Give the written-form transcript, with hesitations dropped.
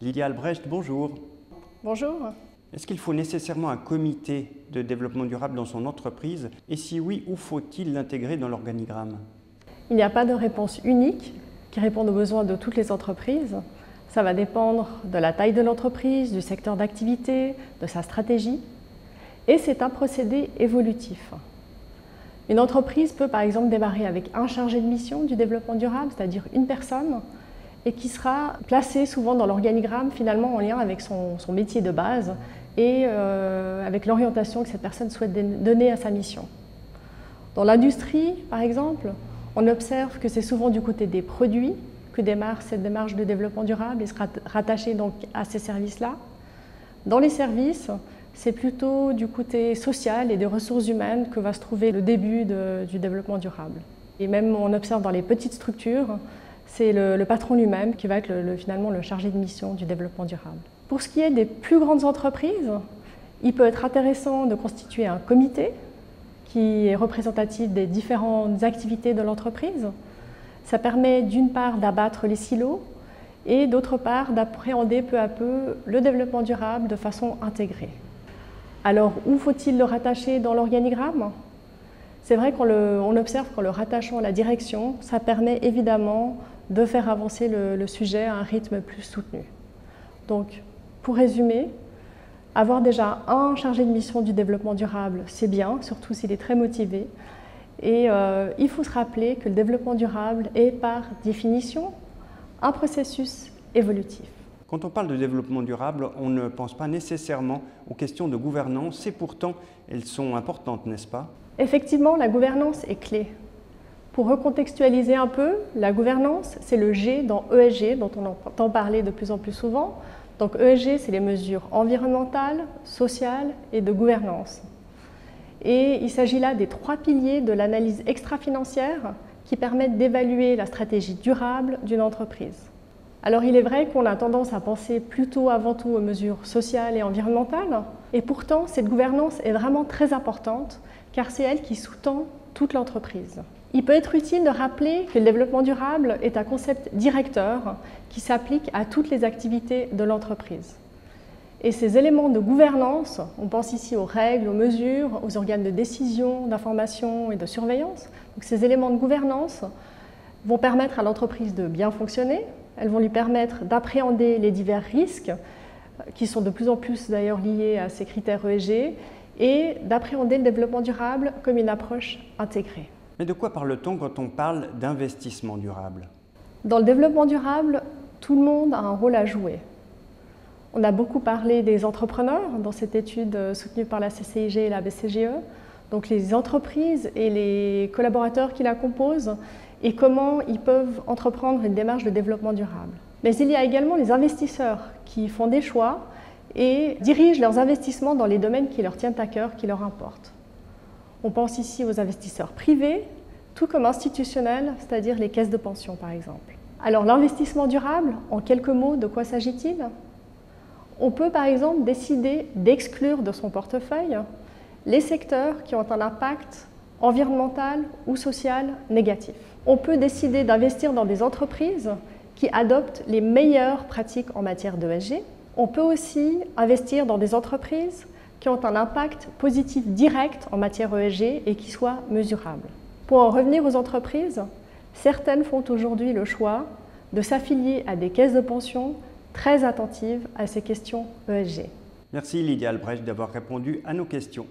Lydia Albrecht, bonjour. Bonjour. Est-ce qu'il faut nécessairement un comité de développement durable dans son entreprise? Et si oui, où faut-il l'intégrer dans l'organigramme? Il n'y a pas de réponse unique qui réponde aux besoins de toutes les entreprises. Ça va dépendre de la taille de l'entreprise, du secteur d'activité, de sa stratégie. Et c'est un procédé évolutif. Une entreprise peut par exemple démarrer avec un chargé de mission du développement durable, c'est-à-dire une personne, et qui sera placé souvent dans l'organigramme finalement en lien avec son métier de base et avec l'orientation que cette personne souhaite donner à sa mission. Dans l'industrie, par exemple, on observe que c'est souvent du côté des produits que démarre cette démarche de développement durable et sera rattachée donc à ces services-là. Dans les services, c'est plutôt du côté social et des ressources humaines que va se trouver le début du développement durable. Et même on observe dans les petites structures, c'est le patron lui-même qui va être finalement le chargé de mission du développement durable. Pour ce qui est des plus grandes entreprises, il peut être intéressant de constituer un comité qui est représentatif des différentes activités de l'entreprise. Ça permet d'une part d'abattre les silos et d'autre part d'appréhender peu à peu le développement durable de façon intégrée. Alors où faut-il le rattacher dans l'organigramme? C'est vrai qu'on observe qu'en le rattachant à la direction, ça permet évidemment de faire avancer le sujet à un rythme plus soutenu. Donc, pour résumer, avoir déjà un chargé de mission du développement durable, c'est bien, surtout s'il est très motivé. Et il faut se rappeler que le développement durable est par définition un processus évolutif. Quand on parle de développement durable, on ne pense pas nécessairement aux questions de gouvernance et pourtant elles sont importantes, n'est-ce pas? Effectivement, la gouvernance est clé. Pour recontextualiser un peu, la gouvernance, c'est le G dans ESG, dont on entend parler de plus en plus souvent. Donc ESG, c'est les mesures environnementales, sociales et de gouvernance. Et il s'agit là des 3 piliers de l'analyse extra-financière qui permettent d'évaluer la stratégie durable d'une entreprise. Alors il est vrai qu'on a tendance à penser plutôt avant tout aux mesures sociales et environnementales, et pourtant cette gouvernance est vraiment très importante car c'est elle qui sous-tend toute l'entreprise. Il peut être utile de rappeler que le développement durable est un concept directeur qui s'applique à toutes les activités de l'entreprise. Et ces éléments de gouvernance, on pense ici aux règles, aux mesures, aux organes de décision, d'information et de surveillance. Donc ces éléments de gouvernance vont permettre à l'entreprise de bien fonctionner, elles vont lui permettre d'appréhender les divers risques qui sont de plus en plus d'ailleurs liés à ces critères ESG et d'appréhender le développement durable comme une approche intégrée. Mais de quoi parle-t-on quand on parle d'investissement durable? Dans le développement durable, tout le monde a un rôle à jouer. On a beaucoup parlé des entrepreneurs dans cette étude soutenue par la CCIG et la BCGE, donc les entreprises et les collaborateurs qui la composent et comment ils peuvent entreprendre une démarche de développement durable. Mais il y a également les investisseurs qui font des choix et dirigent leurs investissements dans les domaines qui leur tiennent à cœur, qui leur importent. On pense ici aux investisseurs privés, tout comme institutionnels, c'est-à-dire les caisses de pension par exemple. Alors l'investissement durable, en quelques mots, de quoi s'agit-il? On peut par exemple décider d'exclure de son portefeuille les secteurs qui ont un impact environnemental ou social négatif. On peut décider d'investir dans des entreprises qui adoptent les meilleures pratiques en matière d'ESG. On peut aussi investir dans des entreprises qui ont un impact positif direct en matière ESG et qui soient mesurables. Pour en revenir aux entreprises, certaines font aujourd'hui le choix de s'affilier à des caisses de pension très attentives à ces questions ESG. Merci Lydia Albrecht d'avoir répondu à nos questions.